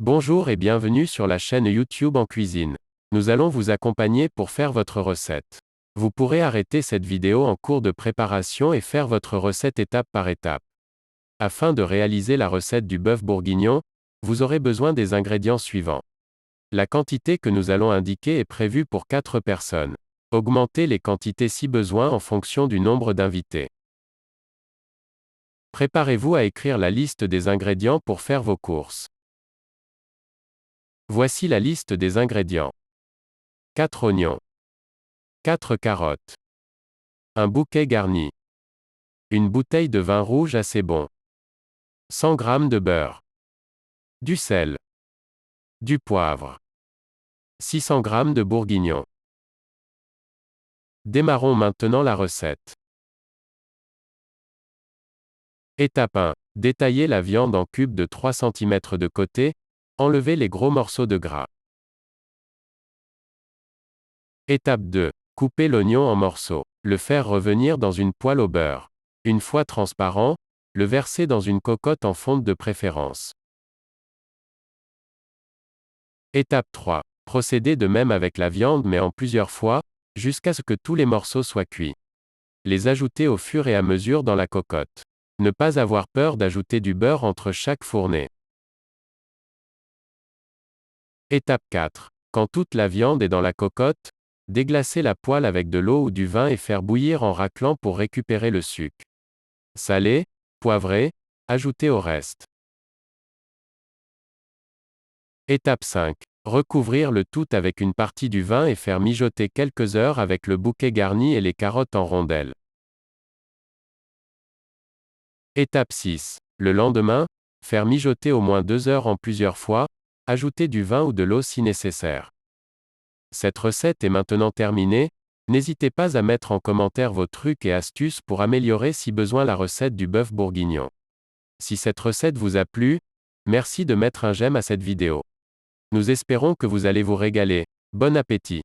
Bonjour et bienvenue sur la chaîne YouTube en cuisine. Nous allons vous accompagner pour faire votre recette. Vous pourrez arrêter cette vidéo en cours de préparation et faire votre recette étape par étape. Afin de réaliser la recette du bœuf bourguignon, vous aurez besoin des ingrédients suivants. La quantité que nous allons indiquer est prévue pour 4 personnes. Augmentez les quantités si besoin en fonction du nombre d'invités. Préparez-vous à écrire la liste des ingrédients pour faire vos courses. Voici la liste des ingrédients. 4 oignons. 4 carottes. Un bouquet garni. Une bouteille de vin rouge assez bon. 100 g de beurre. Du sel. Du poivre. 600 g de bourguignon. Démarrons maintenant la recette. Étape 1. Détaillez la viande en cubes de 3 cm de côté, enlevez les gros morceaux de gras. Étape 2. Coupez l'oignon en morceaux. Le faire revenir dans une poêle au beurre. Une fois transparent, le verser dans une cocotte en fonte de préférence. Étape 3. Procédez de même avec la viande mais en plusieurs fois, jusqu'à ce que tous les morceaux soient cuits. Les ajouter au fur et à mesure dans la cocotte. Ne pas avoir peur d'ajouter du beurre entre chaque fournée. Étape 4. Quand toute la viande est dans la cocotte, déglacer la poêle avec de l'eau ou du vin et faire bouillir en raclant pour récupérer le sucre. Saler, poivrer, ajouter au reste. Étape 5. Recouvrir le tout avec une partie du vin et faire mijoter quelques heures avec le bouquet garni et les carottes en rondelles. Étape 6. Le lendemain, faire mijoter au moins 2 heures en plusieurs fois, ajouter du vin ou de l'eau si nécessaire. Cette recette est maintenant terminée, n'hésitez pas à mettre en commentaire vos trucs et astuces pour améliorer si besoin la recette du bœuf bourguignon. Si cette recette vous a plu, merci de mettre un j'aime à cette vidéo. Nous espérons que vous allez vous régaler. Bon appétit!